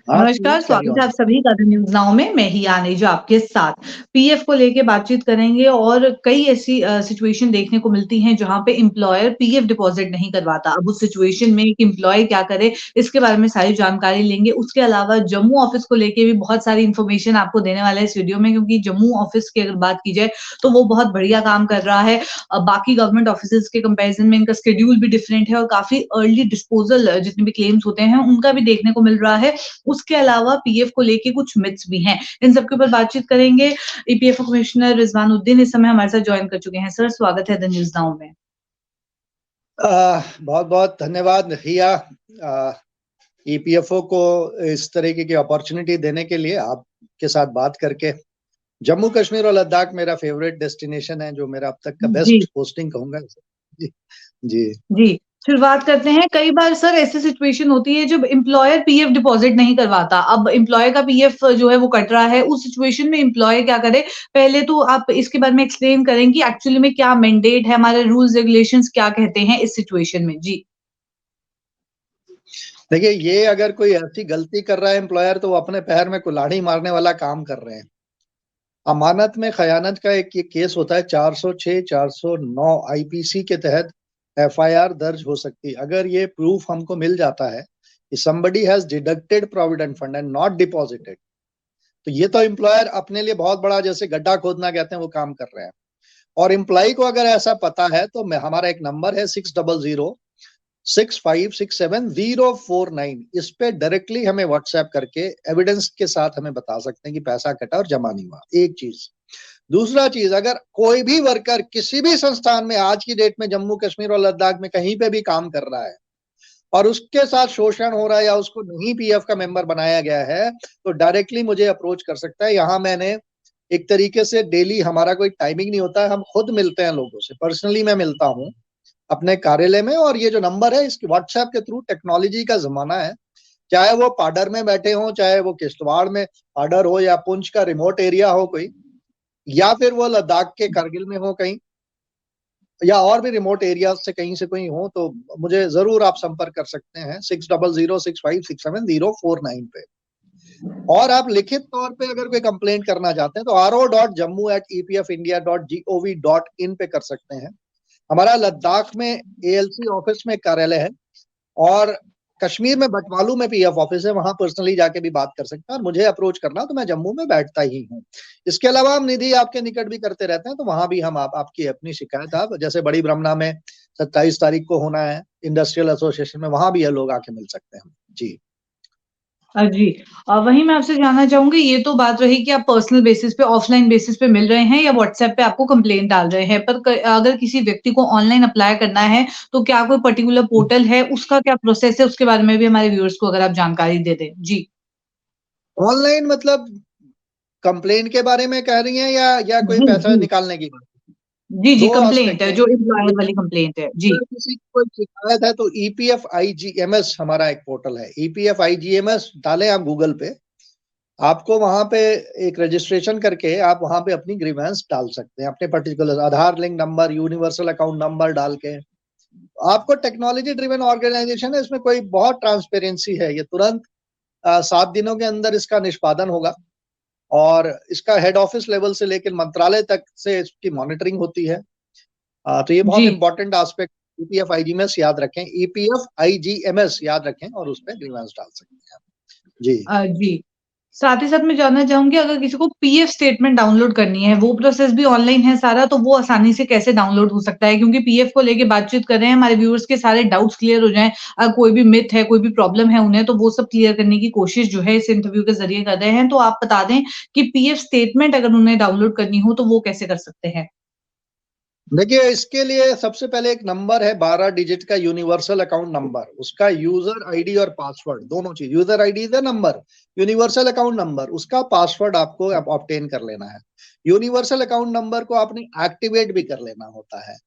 हाँ नमस्कार, please carry स्वागत है ऑन। आप सभी का द न्यूज़ नाउ में। मैं ही आनेजा आपके साथ पीएफ को लेके बातचीत करेंगे और कई ऐसी सिचुएशन देखने को मिलती हैं जहाँ पे एम्प्लॉयर पीएफ डिपॉजिट नहीं करवाता। अब उस सिचुएशन में एक एम्प्लॉय क्या करे, इसके बारे में सारी जानकारी लेंगे। उसके अलावा जम्मू ऑफिस को लेके भी बहुत सारी इन्फॉर्मेशन आपको देने वाला है इस वीडियो में, क्योंकि जम्मू ऑफिस की अगर बात की जाए तो वो बहुत बढ़िया काम कर रहा है। बाकी गवर्नमेंट ऑफिसेज के कंपैरिजन में इनका शेड्यूल भी डिफरेंट है और काफी अर्ली डिस्पोजल जितने भी क्लेम्स होते हैं उनका भी देखने को मिल रहा है। उसके अलावा पीएफ को लेके कुछ मिथ्स भी हैं। इन सब के ऊपर बातचीत करेंगे। ईपीएफओ कमिश्नर रिजवानुद्दीन इस समय हमारे साथ ज्वाइन कर चुके हैं। सर, स्वागत है द न्यूज़ नाउ में। बहुत बहुत धन्यवाद रिया, ईपीएफओ को इस तरीके की अपॉर्चुनिटी देने के लिए, आपके साथ बात करके। जम्मू कश्मीर और लद्दाख मेरा फेवरेट डेस्टिनेशन है, जो मेरा अब तक का जी, बेस्ट पोस्टिंग कहूंगा। जी जी। जी। शुरुआत करते हैं। कई बार सर ऐसी सिचुएशन होती है जब एम्प्लॉयर पीएफ डिपॉजिट नहीं करवाता। अब एम्प्लॉय का पीएफ जो है वो कट रहा है। उस सिचुएशन में एम्प्लॉय क्या करे? पहले तो आप इसके बारे में एक्सप्लेन करें कि एक्चुअली में क्या मैंडेट है, हमारे रूल्स रेगुलेशंस क्या कहते हैं इस सिचुएशन में? जी। देखिए, ये अगर कोई ऐसी गलती कर रहा है एम्प्लॉयर, तो वो अपने पैर में कुल्हाड़ी मारने वाला काम कर रहे हैं। अमानत में खयानत का एक ये केस होता है, 406 409 आईपीसी के तहत एफआईआर दर्ज हो सकती है अगर ये प्रूफ हमको मिल जाता है कि somebody has deducted provident fund and not deposited। तो ये तो एम्प्लॉयर अपने लिए बहुत बड़ा, जैसे गड्ढा खोदना कहते हैं, वो काम कर रहे हैं। और एम्प्लॉय को अगर ऐसा पता है तो हमारा एक नंबर है 6006567049। इस पे डायरेक्टली हमें व्हाट्सएप करके एविडेंस के साथ हमें बता सकते हैं कि पैसा कटा और जमा नहीं हुआ। एक चीज। दूसरा चीज, अगर कोई भी वर्कर किसी भी संस्थान में आज की डेट में जम्मू कश्मीर और लद्दाख में कहीं पे भी काम कर रहा है और उसके साथ शोषण हो रहा है या उसको नहीं पीएफ का मेंबर बनाया गया है, तो डायरेक्टली मुझे अप्रोच कर सकता है। यहाँ मैंने एक तरीके से डेली, हमारा कोई टाइमिंग नहीं होता है, हम खुद मिलते हैं लोगों से। पर्सनली मैं मिलता हूँ अपने कार्यालय में, और ये जो नंबर है इसके व्हाट्सएप के थ्रू, टेक्नोलॉजी का जमाना है, चाहे वो पाडर में बैठे हो, चाहे वो किश्तवाड़ में पाडर हो, या पुंछ का रिमोट एरिया हो कोई, या फिर वो लद्दाख के करगिल में हो कहीं, या और भी रिमोट एरिया से कहीं से कोई हो, तो मुझे जरूर आप संपर्क कर सकते हैं 6006567049 पे। और आप लिखित तौर पे अगर कोई कंप्लेंट करना चाहते हैं तो ro.jammu@epfindia.gov.in पे कर सकते हैं। हमारा लद्दाख में एएलसी ऑफिस में कार्यालय है, और कश्मीर में बटवालू में पीएफ ऑफिस है, वहां पर्सनली जाके भी बात कर सकते हैं। और मुझे अप्रोच करना तो मैं जम्मू में बैठता ही हूँ। इसके अलावा हम निधि आपके निकट भी करते रहते हैं, तो वहां भी हम आपकी अपनी शिकायत, आप जैसे बड़ी ब्रह्मणा में 27 तारीख को होना है इंडस्ट्रियल एसोसिएशन में, वहां भी ये लोग आके मिल सकते हैं। जी। जी। वहीं मैं आपसे जानना चाहूँगी, ये तो बात रही कि आप पर्सनल बेसिस पे, ऑफलाइन बेसिस पे मिल रहे हैं या व्हाट्सएप पे आपको कंप्लेंट डाल रहे हैं। पर क अगर किसी व्यक्ति को ऑनलाइन अप्लाई करना है, तो क्या कोई पर्टिकुलर पोर्टल है, उसका क्या प्रोसेस है? उसके बारे में भी हमारे व्यूअर्स को अगर आप जानकारी दे दें। जी। ऑनलाइन मतलब कंप्लेन के बारे में कह रही हैं, या कोई जी, पैसा जी। निकालने की बात? जी, जी, दो कंप्लेंट एस्पेक्ट है, है। जो एम्प्लॉयर वाली कंप्लेंट है। जी। अगर किसी की कोई शिकायत है तो ईपीएफ आईजीएमएस हमारा एक पोर्टल है। ईपीएफ आईजीएमएस डालें आप गूगल पे, आपको वहां पे एक रजिस्ट्रेशन करके आप वहां पे अपनी ग्रीवेंस डाल सकते हैं, अपने particular Aadhaar link number, universal account number डाल के। आपको टेक्नोलॉजी ड्रिवन ऑर्गेनाइजेशन है, इसमें कोई बहुत ट्रांसपेरेंसी है। ये तुरंत 7 दिनों के अंदर इसका निष्पादन होगा, और इसका हेड ऑफिस लेवल से लेकर मंत्रालय तक से इसकी मॉनिटरिंग होती है। तो ये बहुत जी। Important aspect. ईपीएफ आईजीएमएस याद रखें, ईपीएफ आईजीएमएस याद रखें, और उस पर ग्रीवेंस डाल सकते हैं। जी। जी। साथ ही साथ मैं जानना चाहूँगी, अगर किसी को पीएफ स्टेटमेंट डाउनलोड करनी है, वो प्रोसेस भी ऑनलाइन है सारा, तो वो आसानी से कैसे डाउनलोड हो सकता है? क्योंकि पीएफ को लेके बातचीत कर रहे हैं, हमारे व्यूअर्स के सारे डाउट्स क्लियर हो जाएँ। कोई भी मिथ है, कोई भी प्रॉब्लम है उन्हें, तो वो सब क्लियर करने की कोशिश जो है इस इंटरव्यू के ज़रिए कर रहे हैं। तो आप बता दें कि पीएफ स्टेटमेंट अगर उन्हें डाउनलोड करनी हो, तो वो कैसे कर सकते हैं? देखिए, इसके लिए सबसे पहले एक नंबर है 12 डिजिट का, यूनिवर्सल अकाउंट नंबर। उसका यूजर आईडी और पासवर्ड, दोनों चीज, user ID is number, universal account number, उसका पासवर्ड आपको ऑब्टेन कर लेना है। यूनिवर्सल अकाउंट नंबर को आपने एक्टिवेट भी कर लेना होता है।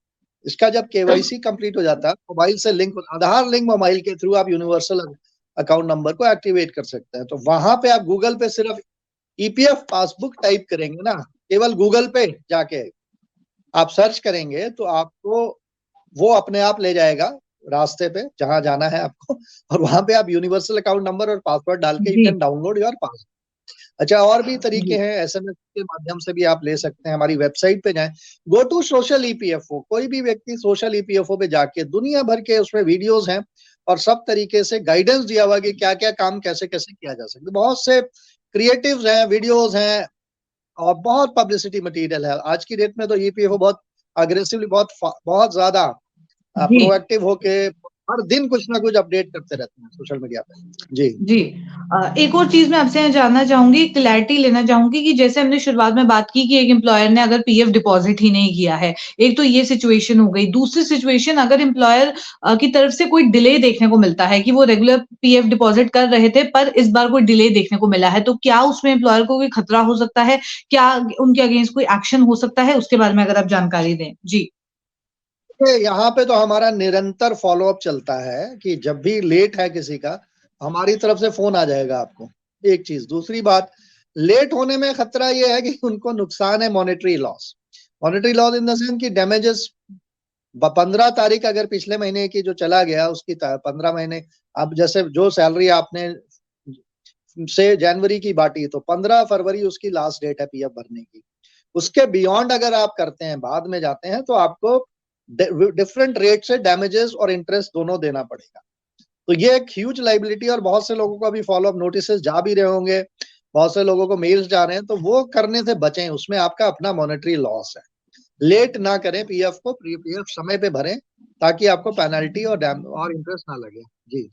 इसका जब केवाईसी कंप्लीट हो जाता है, मोबाइल से लिंक, आधार लिंक मोबाइल के थ्रू आप यूनिवर्सल अकाउंट नंबर को एक्टिवेट कर सकते हैं। तो वहां पे आप गूगल पे सिर्फ ईपीएफ पासबुक टाइप करेंगे ना, केवल गूगल पे जाके आप सर्च करेंगे, तो आपको वो अपने आप ले जाएगा रास्ते पे जहां जाना है आपको, और वहां पे आप यूनिवर्सल अकाउंट नंबर और पासवर्ड डाल के यू जी कैन डाउनलोड योर पासवर्ड। अच्छा, और भी तरीके जी हैं, एसएमएस के माध्यम से भी आप ले सकते हैं। हमारी वेबसाइट पे जाएं, गो टू सोशल ईपीएफओ, कोई भी व्यक्ति सोशल ईपीएफओ पे जाके दुनिया भर के उसमें वीडियोस हैं और सब तरीके से गाइडेंस दिया हुआ कि क्या क्या काम कैसे कैसे किया जा सकता है। बहुत से क्रिएटिव्स हैं, वीडियोस हैं और बहुत पब्लिसिटी मटेरियल है। आज की डेट में तो ईपीएफओ बहुत अग्रेसिवली, बहुत ज्यादा जी प्रोएक्टिव होके हर दिन कुछ ना कुछ अपडेट करते रहते हैं सोशल मीडिया पे। जी जी। एक और चीज मैं आपसे यहाँ जानना चाहूंगी, क्लैरिटी लेना चाहूंगी कि जैसे हमने शुरुआत में बात की कि एक एम्प्लॉयर ने अगर पीएफ डिपॉजिट ही नहीं किया है, एक तो ये सिचुएशन हो गई। दूसरी सिचुएशन, अगर एम्प्लॉयर की तरफ से कोई डिले देखने को मिलता है कि वो रेगुलर पीएफ डिपॉजिट कर रहे थे पर इस बार कोई डिले देखने को मिला है, तो क्या उसमें एम्प्लॉयर को कोई खतरा हो सकता है? क्या उनके अगेंस्ट कोई एक्शन हो सकता है? उसके बारे में अगर आप जानकारी दें। जी यहाँ पे तो हमारा निरंतर फॉलोअप चलता है कि जब भी लेट है किसी का, हमारी तरफ से फोन आ जाएगा आपको। एक चीज, दूसरी बात, लेट होने में खतरा ये है कि उनको नुकसान है monetary loss. Monetary loss in the sense की डैमेजेस 15 तारीख अगर पिछले महीने की जो चला गया उसकी 15 महीने, अब जैसे जो सैलरी आपने से जनवरी की बांटी तो 15 फरवरी उसकी लास्ट डेट है पीएफ भरने की। उसके बियॉन्ड अगर आप करते हैं, बाद में जाते हैं, तो आपको डिफरेंट रेट से डैमेजेस और इंटरेस्ट दोनों देना पड़ेगा। तो ये एक ह्यूज लाइबिलिटी, और बहुत से लोगों को अभी फॉलोअप नोटिस जा भी रहे होंगे, बहुत से लोगों को मेल्स जा रहे हैं, तो वो करने से बचें। उसमें आपका अपना मॉनेटरी लॉस है। लेट ना करें पीएफ को, पीएफ समय पे भरें ताकि आपको पेनल्टी और इंटरेस्ट ना लगे। जी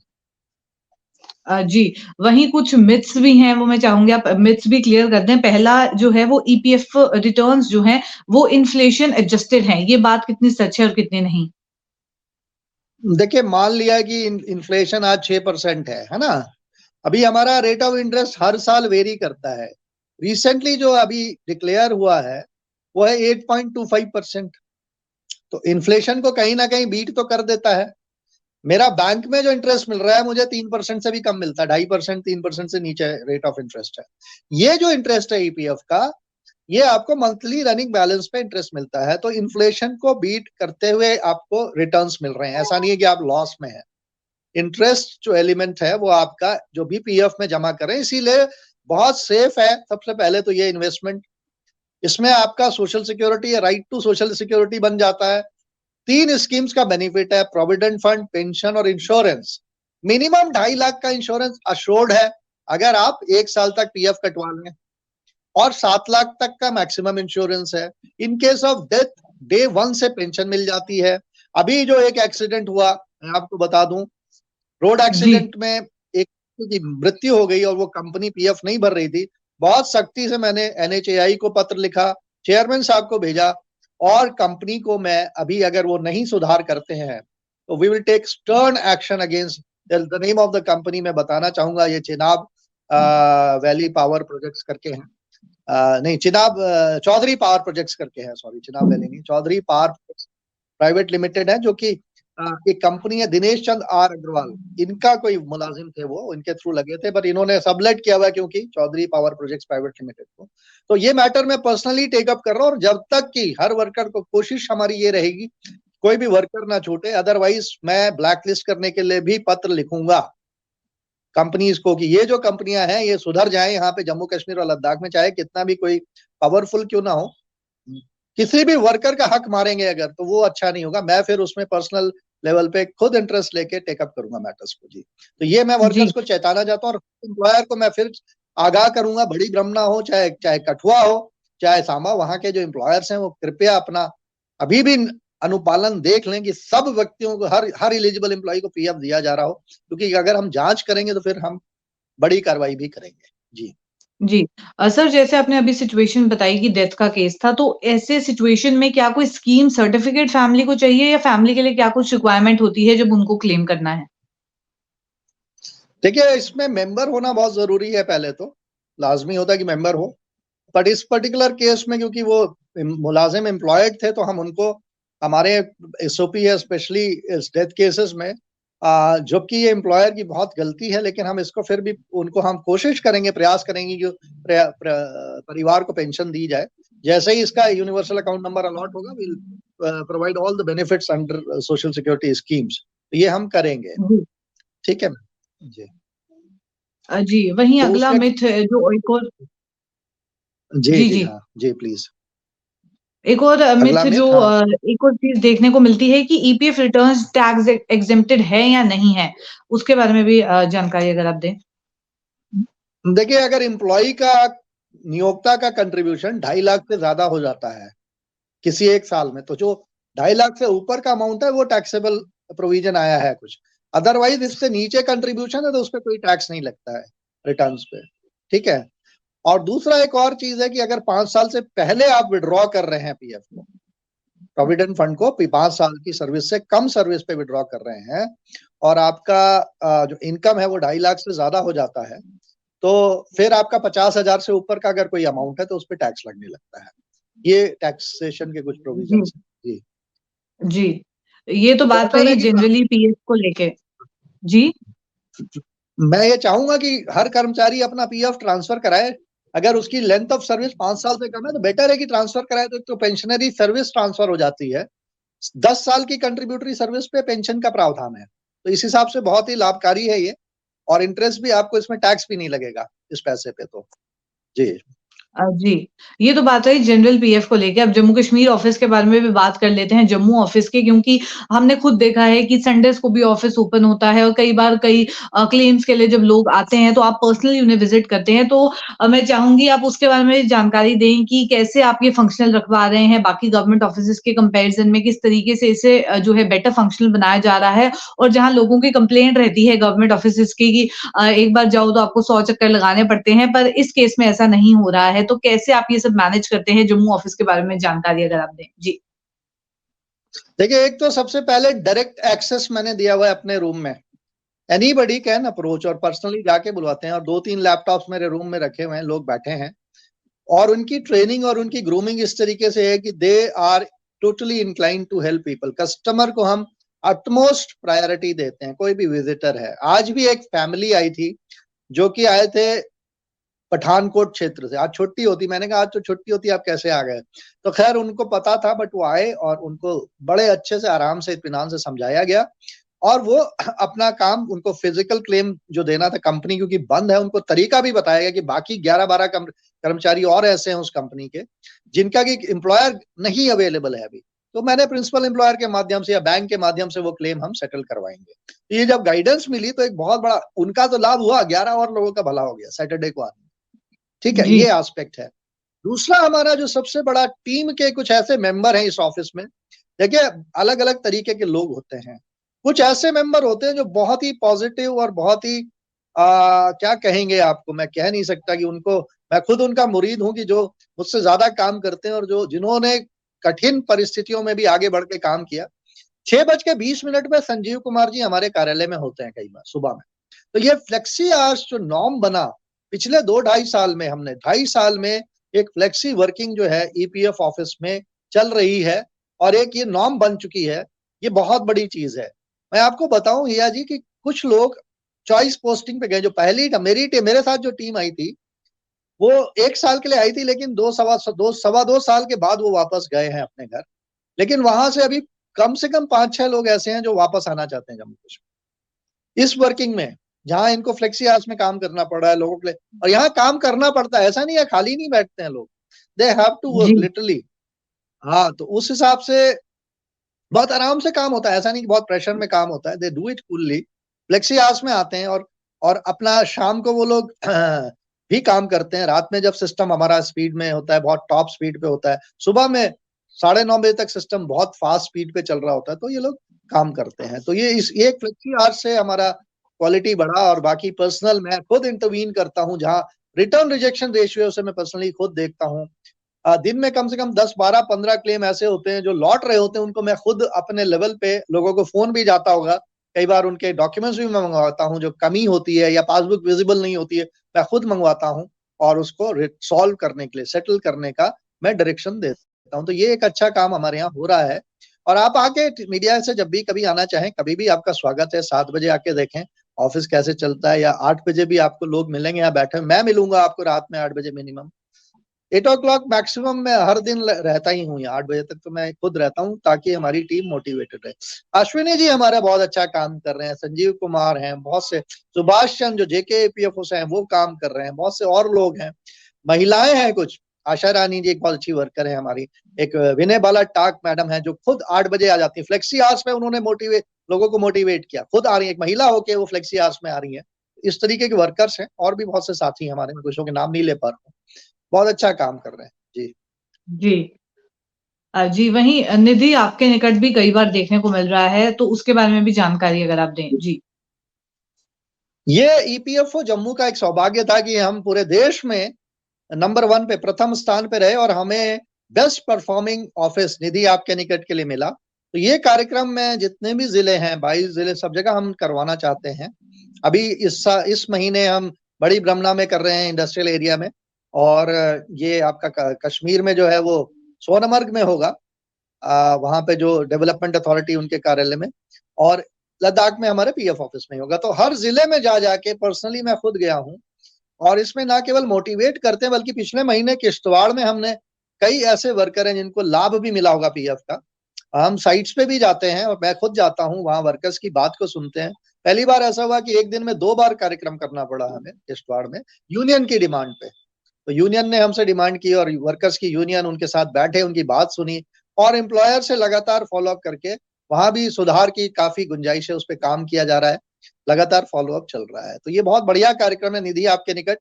जी, वहीं कुछ मिथ्स भी हैं, वो मैं चाहूँगी आप मिथ्स भी क्लियर कर दें। पहला जो है वो ईपीएफ रिटर्न्स जो हैं, वो इन्फ्लेशन एडजस्टेड हैं। ये बात कितनी सच है और कितनी नहीं? देखिए, मान लिया कि इन्फ्लेशन आज 6% है ना। अभी हमारा रेट ऑफ इंटरेस्ट हर साल वेरी करता है। रिसेंटली जो अभी डिक्लेयर हुआ है वो है 8.25%। तो इन्फ्लेशन को कहीं ना कहीं बीट तो कर देता है। मेरा बैंक में जो इंटरेस्ट मिल रहा है मुझे 3% से भी कम मिलता है, 2.5%, 3% से नीचे रेट ऑफ इंटरेस्ट है। ये जो इंटरेस्ट है ईपीएफ का, ये आपको मंथली रनिंग बैलेंस पे इंटरेस्ट मिलता है। तो इन्फ्लेशन को बीट करते हुए आपको रिटर्न्स मिल रहे हैं। ऐसा नहीं है कि आप लॉस में है। इंटरेस्ट जो एलिमेंट है वो आपका जो भी पीएफ में जमा करें, इसीलिए बहुत सेफ है। सबसे पहले तो ये इन्वेस्टमेंट, इसमें आपका सोशल सिक्योरिटी या राइट टू सोशल सिक्योरिटी बन जाता है। 3 स्कीम्स का बेनिफिट है, प्रोविडेंट फंड, पेंशन और इंश्योरेंस। मिनिमम 2.5 लाख का इंश्योरेंस अश्योर्ड है अगर आप 1 साल तक पीएफ कटवा लें, और 7 लाख तक का मैक्सिमम इंश्योरेंस है। In case of death day 1 से पेंशन मिल जाती है। अभी जो एक एक्सीडेंट हुआ, मैं आपको बता दूं, रोड जी, एक्सीडेंट में एक की मृत्यु हो गई और वो कंपनी पीएफ नहीं भर रही थी। बहुत सख्ती से मैंने एनएचएआई को पत्र लिखा, चेयरमैन साहब को भेजा, और कंपनी को मैं अभी, अगर वो नहीं सुधार करते हैं तो we will take stern action against the name of the company. मैं बताना चाहूंगा, ये चिनाब वैली पावर प्रोजेक्ट्स करके हैं। नहीं, चिनाब चौधरी पावर प्रोजेक्ट्स करके है, सॉरी, चिनाब वैली नहीं, चौधरी पावर प्राइवेट लिमिटेड है, जो कि एक कंपनी है, दिनेश चंद आर अग्रवाल, इनका कोई मुलाजिम थे, वो इनके थ्रू लगे थे, पर इन्होंने सबलेट किया हुआ क्योंकि Chaudhary power projects private limited को। तो ये मैटर मैं पर्सनली टेकअप कर रहा हूँ, और जब तक कि हर वर्कर को, कोशिश हमारी ये रहेगी कोई भी वर्कर ना छूटे। अदरवाइज मैं ब्लैक लिस्ट करने के लिए भी पत्र लिखूंगा कंपनीज को कि ये जो कंपनियां हैं ये सुधर जाएं। यहाँ पे जम्मू कश्मीर और लद्दाख में चाहे कितना भी कोई पावरफुल क्यों ना हो, किसी भी वर्कर का हक मारेंगे अगर, तो वो अच्छा नहीं होगा। मैं फिर उसमें पर्सनल लेवल पे खुद इंटरेस्ट लेके टेकअप करूंगा मैटर्स को। जी, तो ये मैं जी, वर्कर्स को चेताना चाहता हूँ, और एम्प्लॉयर को मैं फिर आगाह करूंगा, बड़ी ब्रह्मना हो, चाहे चाहे कठुआ हो, चाहे सामा, वहां के जो एम्प्लॉयर्स हैं वो कृपया अपना अभी भी अनुपालन देख लें कि सब व्यक्तियों को, हर हर एलिजिबल एम्प्लॉय को पीएफ दिया जा रहा हो। क्योंकि अगर हम जांच करेंगे तो फिर हम बड़ी कार्रवाई भी करेंगे। जी जी। सर, जैसे आपने अभी सिचुएशन बताई कि डेथ का केस था, तो ऐसे सिचुएशन में क्या कोई स्कीम सर्टिफिकेट फैमिली को चाहिए या फैमिली के लिए क्या कुछ रिक्वायरमेंट होती है जब उनको क्लेम करना है? देखिए, इसमें मेंबर होना बहुत जरूरी है। पहले तो लाजमी होता है कि मेंबर हो, बट इस पर्टिकुलर केस में क्योंकि वो मुलाजिम एम्प्लॉयड थे, तो हम उनको, हमारे एसओपी है स्पेशली इस डेथ केसेस में, जबकि ये एम्प्लॉयर की बहुत गलती है, लेकिन हम इसको फिर भी उनको, हम कोशिश करेंगे, प्रयास करेंगे कि परिवार को पेंशन दी जाए। जैसे ही इसका यूनिवर्सल अकाउंट नंबर अलॉट होगा, will provide all the benefits under social security schemes. तो ये हम करेंगे, जी ठीक है जी। जी, वहीं तो अगला उसमें मिथ जो एक और जी जी जी जी हाँ जी प्लीज। एक और अगला मिथ जो मिथ, हाँ एक और चीज देखने को मिलती है कि ईपीएफ रिटर्न्स टैक्स एग्जेम्प्टेड है या नहीं है, उसके बारे में भी जानकारी अगर आप दें। देखिए, अगर एम्प्लॉय का नियोक्ता का कंट्रीब्यूशन 2.5 लाख से ज्यादा हो जाता है किसी एक साल में, तो जो 2.5 लाख से ऊपर का अमाउंट है वो टैक्सेबल प्रोविजन आया है कुछ। अदरवाइज इससे नीचे कंट्रीब्यूशन है तो उस पर कोई टैक्स नहीं लगता है रिटर्न्स पे, ठीक है। और दूसरा एक और चीज है कि अगर 5 साल से पहले आप विड्रॉ कर रहे हैं पीएफ को, प्रोविडेंट फंड को 5 साल की सर्विस से कम सर्विस पे विड्रॉ कर रहे हैं, और आपका जो इनकम है वो 2.5 लाख से ज्यादा हो जाता है, तो फिर आपका 50,000 से ऊपर का अगर कोई अमाउंट है तो उस पर टैक्स लगने लगता है। ये टैक्सेशन के कुछ जी प्रोविजंस हैं जी। जी, ये तो बात बेटर है रही कि जनरली पीएफ को लेके। जी मैं ये चाहूंगा कि हर कर्मचारी अपना पीएफ ट्रांसफर कराए। अगर उसकी लेंथ ऑफ सर्विस 5 साल से कम है तो बेटर है कि ट्रांसफर कराए, तो पेंशनरी सर्विस ट्रांसफर हो जाती है। 10 साल की कंट्रीब्यूटरी सर्विस पे पेंशन का प्रावधान है, तो इस हिसाब से बहुत ही लाभकारी है ये, और इंटरेस्ट भी आपको इसमें टैक्स भी नहीं लगेगा इस पैसे पे, तो जी। जी, ये तो बात रही जनरल पीएफ को लेके। अब जम्मू कश्मीर ऑफिस के बारे में भी बात कर लेते हैं, जम्मू ऑफिस के, क्योंकि हमने खुद देखा है कि संडेज़ को भी ऑफिस ओपन होता है और कई बार कई क्लेम्स के लिए जब लोग आते हैं तो आप पर्सनली उन्हें विज़िट करते हैं। तो मैं चाहूँगी आप उसके बारे में जानकारी दें कि कैसे आप ये फंक्शनल रखवा रहे हैं बाकी गवर्नमेंट ऑफिसेज़ के कंपैरिज़न में, किस तरीके से इसे जो है बेटर फंक्शनल बनाया जा रहा है, और जहाँ लोगों की कंप्लेंट रहती है गवर्नमेंट ऑफिसेज़ की कि एक बार जाओ तो आपको 100 चक्कर लगाने पड़ते हैं, पर इस केस में ऐसा नहीं हो रहा है। तो कैसे आप ये सब मैनेज करते हैं? जम्मू ऑफिस के बारे में जानकारी अगर आप दें? जी। देखिए, एक तो सबसे पहले डायरेक्ट एक्सेस मैंने दिया हुआ है अपने रूम में, एनीबडी कैन अप्रोच, और पर्सनली जाके बुलवाते हैं, और 2-3 लैपटॉप्स मेरे रूम में रखे हुए हैं, लोग बैठे हैं, और उनकी ट्रेनिंग और उनकी ग्रूमिंग इस तरीके से है कि they are totally incline to help people. Customer को हम अटमोस्ट प्रायोरिटी देते हैं, कोई भी विजिटर है। आज भी एक फैमिली आई थी जो कि आए थे पठानकोट क्षेत्र से, आज छुट्टी होती, मैंने कहा आज तो छुट्टी होती, आप कैसे आ गए? तो खैर उनको पता था, बट वो आए और उनको बड़े अच्छे से आराम से इत्मीनान से समझाया गया, और वो अपना काम, उनको फिजिकल क्लेम जो देना था, कंपनी क्योंकि बंद है, उनको तरीका भी बताया गया कि बाकी 11-12 कर्मचारी और ऐसे हैं उस कंपनी के जिनका कि एम्प्लॉयर नहीं अवेलेबल है अभी, तो मैंने प्रिंसिपल एम्प्लॉयर के माध्यम से या बैंक के माध्यम से वो क्लेम हम सेटल करवाएंगे। तो ये जब गाइडेंस मिली तो एक बहुत बड़ा उनका तो लाभ हुआ, 11 और लोगों का भला हो गया सैटरडे को आने, ठीक है, जी, ये एस्पेक्ट है। दूसरा, हमारा जो सबसे बड़ा टीम के कुछ ऐसे मेंबर हैं इस ऑफिस में। देखिए, अलग अलग तरीके के लोग होते हैं, कुछ ऐसे मेंबर होते हैं जो बहुत ही पॉजिटिव और बहुत ही क्या कहेंगे आपको, मैं कह नहीं सकता कि उनको, मैं खुद उनका मुरीद हूं कि जो मुझसे ज्यादा काम करते हैं और जो जिन्होंने कठिन परिस्थितियों में भी आगे बढ़ के काम किया। 6:20 में संजीव कुमार जी हमारे कार्यालय में होते हैं कई बार सुबह में। तो ये फ्लेक्सी आवर्स जो नॉर्म बना पिछले 2-2.5 साल में, हमने 2.5 साल में एक फ्लेक्सी वर्किंग जो है ईपीएफ ऑफिस में चल रही है, और एक ये नॉर्म बन चुकी है, ये बहुत बड़ी चीज है। मैं आपको बताऊं हिया जी कि कुछ लोग चॉइस पोस्टिंग पे गए, जो पहली मेरे साथ जो टीम आई थी वो 1 साल के लिए आई थी, लेकिन 2 सवा 2 साल के बाद वो वापस गए हैं अपने घर। लेकिन वहां से अभी कम से कम 5-6 लोग ऐसे हैं जो वापस आना चाहते हैं जम्मू कश्मीर इस वर्किंग में, जहां इनको फ्लेक्सी आवर्स में काम करना पड़ रहा है लोगों के लिए, और यहाँ काम करना पड़ता है, ऐसा नहीं है खाली नहीं बैठते हैं लोग, दे हैव टू जी, वर्क लिटरली। हाँ, तो उस हिसाब से बहुत आराम से काम होता है, ऐसा नहीं कि बहुत प्रेशर में काम होता है, they do it coolly. Flexi hours में आते हैं, और अपना शाम को वो लोग भी काम करते हैं। रात में जब सिस्टम हमारा स्पीड में होता है, बहुत टॉप स्पीड पे होता है, सुबह में 9:30 बजे तक सिस्टम बहुत फास्ट स्पीड पे चल रहा होता है, तो ये लोग काम करते हैं। तो ये एक फ्लेक्सी आवर्स से हमारा क्वालिटी बढ़ा, और बाकी पर्सनल मैं खुद इंटरवीन करता हूँ, जहाँ रिटर्न रिजेक्शन रेशियो से मैं पर्सनली खुद देखता हूँ। दिन में कम से कम 10, 12, 15 क्लेम ऐसे होते हैं जो लौट रहे होते हैं, उनको मैं खुद अपने लेवल पे, लोगों को फोन भी जाता होगा, कई बार उनके डॉक्यूमेंट्स भी मैं मंगवाता हूँ, जो कमी होती है या पासबुक विजिबल नहीं होती है मैं खुद मंगवाता हूँ, और उसको सॉल्व करने के लिए, सेटल करने का मैं डायरेक्शन देता हूँ। तो ये एक अच्छा काम हमारे यहाँ हो रहा है, और आप आके मीडिया से जब भी कभी आना चाहें, कभी भी आपका स्वागत है। 7 बजे आके देखें ऑफिस कैसे चलता है, या 8 बजे भी आपको लोग मिलेंगे यहाँ बैठे, मैं मिलूंगा आपको रात में 8 बजे मिनिमम। 8 o'clock मैक्सिमम मैं हर दिन रहता ही हूँ, 8 बजे तक तो मैं खुद रहता हूँ ताकि हमारी टीम मोटिवेटेड रहे। अश्विनी जी हमारा बहुत अच्छा काम कर रहे हैं, संजीव कुमार हैं, बहुत से सुभाष चंद्र जो जेके एपीएफओ से हैं वो काम कर रहे हैं, बहुत से और लोग हैं, महिलाएं हैं कुछ, आशा रानी जी एक बहुत अच्छी वर्कर है हमारी, एक विनय बाला टाक मैडम है जो खुद 8 बजे आ जाती है, फ्लेक्सी आवर्स में उन्होंने लोगों को मोटिवेट किया, खुद आ रही है, एक महिला होके वो फ्लेक्सी आवर्स में आ रही है। इस तरीके के वर्कर्स हैं और भी बहुत से साथी हमारे, मैं कुछ के नाम नहीं ले पा रहा हूँ, बहुत अच्छा काम कर रहे हैं जी। जी। जी, वहीं निधि आपके निकट भी कई बार देखने को मिल रहा है, तो उसके बारे में भी जानकारी अगर आप दें? जी। ये ईपीएफओ जम्मू का एक सौभाग्य था कि हम पूरे देश में नंबर 1 पे प्रथम स्थान पे रहे और हमें बेस्ट परफॉर्मिंग ऑफिस निधि आपके निकट के लिए मिला। तो ये कार्यक्रम में जितने भी जिले हैं, 22 जिले, सब जगह हम करवाना चाहते हैं। अभी इस महीने हम बड़ी ब्रह्मणा में कर रहे हैं, इंडस्ट्रियल एरिया में, और ये आपका कश्मीर में जो है वो सोनमर्ग में होगा, वहां पे जो डेवलपमेंट अथॉरिटी उनके कार्यालय में, और लद्दाख में हमारे पीएफ ऑफिस में होगा। तो हर जिले में जा जाके पर्सनली मैं खुद गया हूँ, और इसमें ना केवल मोटिवेट करते हैं बल्कि पिछले महीने किश्तवाड़ में हमने कई ऐसे वर्कर हैं जिनको लाभ भी मिला होगा पीएफ का। हम साइट्स पे भी जाते हैं और मैं खुद जाता हूँ, वहां वर्कर्स की बात को सुनते हैं। पहली बार ऐसा हुआ कि एक दिन में 2 बार कार्यक्रम करना पड़ा हमें किश्तवाड़ में, यूनियन की डिमांड पे। तो यूनियन ने हमसे डिमांड की और वर्कर्स की यूनियन उनके साथ बैठे, उनकी बात सुनी, और एम्प्लॉयर से लगातार फॉलो अप करके वहां भी सुधार की काफी गुंजाइश है, उस पर काम किया जा रहा है, लगातार फॉलो अप चल रहा है। तो ये बहुत बढ़िया कार्यक्रम है निधि आपके निकट।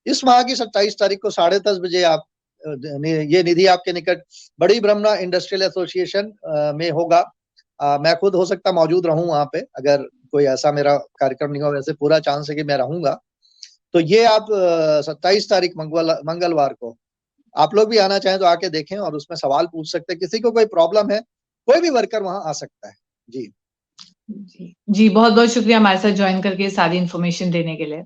इस माह की 27 तारीख को 10:30 बजे आप ये निधि आपके निकट बड़ी ब्रह्मणा इंडस्ट्रियल एसोसिएशन में होगा। मैं खुद हो सकता मौजूद रहूं वहां पे, अगर कोई ऐसा मेरा कार्यक्रम नहीं हो, वैसे पूरा चांस है कि मैं रहूंगा। तो ये आप 27 तारीख मंगलवार को आप लोग भी आना चाहें तो आके देखें और उसमें सवाल पूछ सकते हैं, किसी को कोई प्रॉब्लम है, कोई भी वर्कर वहां आ सकता है जी। जी, बहुत-बहुत शुक्रिया हमारे साथ जॉइन करके सारी इन्फॉर्मेशन देने के लिए।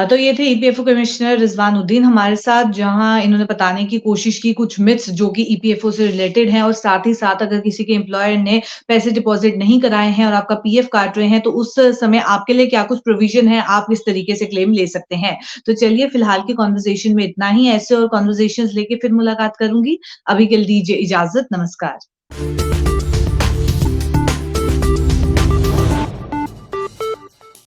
तो ये थे ईपीएफओ कमिश्नर रिजवानुद्दीन हमारे साथ, जहां इन्होंने बताने की कोशिश की कुछ मिथ्स जो कि ईपीएफओ से रिलेटेड हैं, और साथ ही साथ अगर किसी के एम्प्लॉयर ने पैसे डिपॉजिट नहीं कराए हैं और आपका पीएफ काट रहे हैं, तो उस समय आपके लिए क्या कुछ प्रोविजन है, आप किस तरीके से क्लेम ले सकते हैं। तो चलिए फिलहाल की कन्वर्सेशन में इतना ही, ऐसे और कन्वर्सेशंस लेके फिर मुलाकात करूंगी। अभी के लिए दीजिए इजाजत, नमस्कार।